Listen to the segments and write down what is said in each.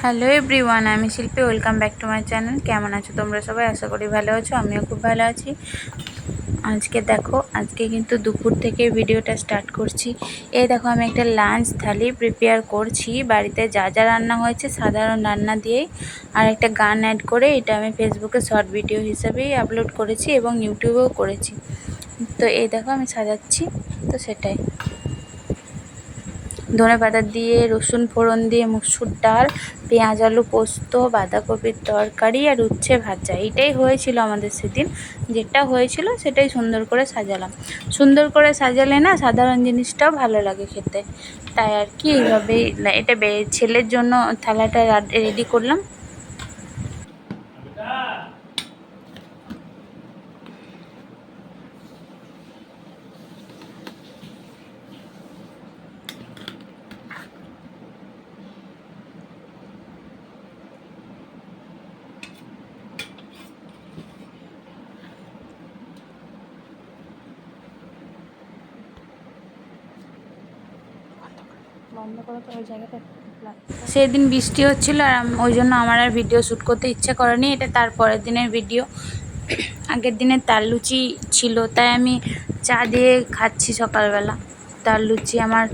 Hello everyone, আমি শিল্পী। Welcome back to my channel. কেমন আছো তোমরা সবাই? আশা করি ভালো আছো, আমিও খুব ভালো আছি। আজকে কিন্তু দুপুর থেকে ভিডিওটা স্টার্ট করছি। এই দেখো, আমি একটা লাঞ্চ থালি প্রিপেয়ার করছি। বাড়িতে যা যা রান্না হয়েছে সাধারণ রান্না দিয়েই, আর একটা গান অ্যাড করে এটা আমি ফেসবুকে শর্ট ভিডিও হিসেবেই আপলোড করেছি এবং ইউটিউবেও করেছি। তো এই দেখো আমি সাজাচ্ছি, তো সেটাই। ধনেপাতা দিয়ে, রসুন ফোড়ন দিয়ে মুসুর ডাল, পেঁয়াজ আলু পোস্ত, বাঁধাকপির তরকারি আর উচ্ছে ভাজা, এইটাই হয়েছিল আমাদের সেদিন। যেটা হয়েছিল সেটাই সুন্দর করে সাজালাম। সুন্দর করে সাজালে না সাধারণ জিনিসটাও ভালো লাগে খেতে, তাই আর কি এইভাবেই এটা ছেলের জন্য থালাটা রেডি করলাম। সেদিন বৃষ্টি হচ্ছিল আর ওই জন্য আমার আর ভিডিও শ্যুট করতে ইচ্ছে করেনি। এটা তারপরের দিনের ভিডিও। আগের দিনের তাল লুচি ছিল, তাই আমি চা দিয়ে খাচ্ছি সকালবেলা। তাল লুচি আমার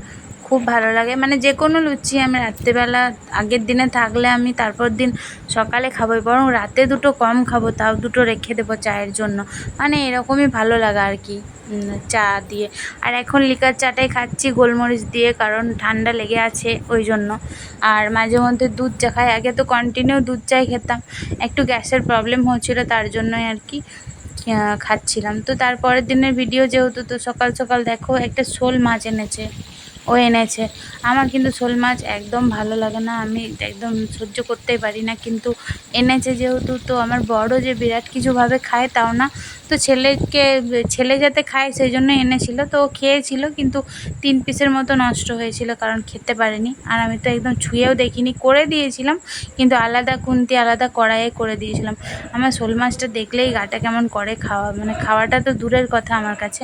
খুব ভালো লাগে, মানে যে কোনো লুচি আমি রাত্রেবেলা আগের দিনে থাকলে আমি তারপর দিন সকালে খাবোই, বরং রাতে দুটো কম খাবো, তাও দুটো রেখে দেবো চায়ের জন্য। মানে এরকমই ভালো লাগা আর কি চা দিয়ে। আর এখন লিকার চাটাই খাচ্ছি গোলমরিচ দিয়ে, কারণ ঠান্ডা লেগে আছে ওই জন্য। আর মাঝে মধ্যে দুধ চা খাই। আগে তো কন্টিনিউ দুধ চাই খেতাম, একটু গ্যাসের প্রবলেম হচ্ছিলো তার জন্যই আর কি খাচ্ছিলাম। তো তারপরের দিনের ভিডিও যেহেতু, তো সকাল সকাল দেখো একটা শোল মাছ এনেছে। আমার কিন্তু শোল মাছ একদম ভালো লাগে না, আমি একদম সহ্য করতেই পারি না, কিন্তু এনেছে যেহেতু, তো আমার বড় যে বিরাট কিছুভাবে খায় তাও না, তো ছেলে যাতে খায় সেই জন্য এনেছিল। তো ও খেয়েছিল, কিন্তু 3 পিসের মতো নষ্ট হয়েছিল, কারণ খেতে পারেনি। আর আমি তো একদম ছুঁয়েও দেখিনি, করে দিয়েছিলাম কিন্তু আলাদা খুন্তি আলাদা কড়াইয়ে করে দিয়েছিলাম। আমার শোল মাছটা দেখলেই গাটা কেমন করে, খাওয়াটা তো দূরের কথা আমার কাছে।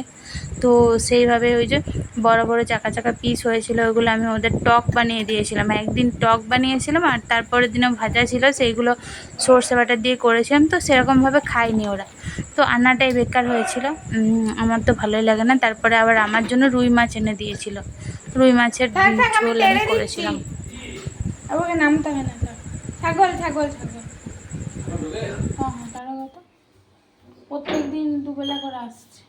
তো সেইভাবে ওই যে বড় বড় চাকা চাকা পিস হয়েছিল, ওইগুলো আমি ওদের টক বানিয়ে দিয়েছিলাম। একদিন টক বানিয়েছিলাম আর তারপরের দিনও ভাজা ছিল, সেইগুলো সর্ষে বাটা দিয়ে করেছিলাম। তো সেরকমভাবে খায়নি ওরা, তো আনাটাই বেকার হয়েছিল। আমার তো ভালোই লাগে না। তারপরে আবার আমার জন্য রুই মাছ এনে দিয়েছিল, রুই মাছের ঝোল আমি করেছিলাম। নামতে হবে না, ছাগল ছাগল ছাগল। হ্যাঁ হ্যাঁ, তারা কত প্রত্যেক দিন দুবেলা করে আসছে।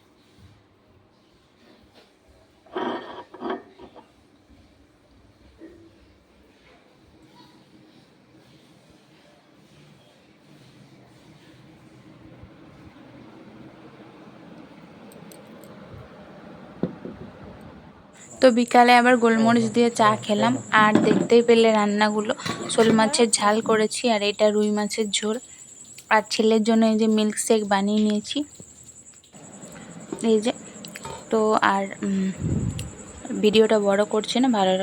তো বিকালে আবার গোলমরিচ দিয়ে চা খেলাম। আর দেখতেই পেলে রান্নাগুলো, শোল মাছের ঝাল করেছি, আর এটা রুই মাছের ঝোল। আর ছেলের জন্য এই যে মিল্ক শেক বানিয়ে নিয়েছি, এই যে। তো আর ভিডিওটা বড় করছি না, ভালো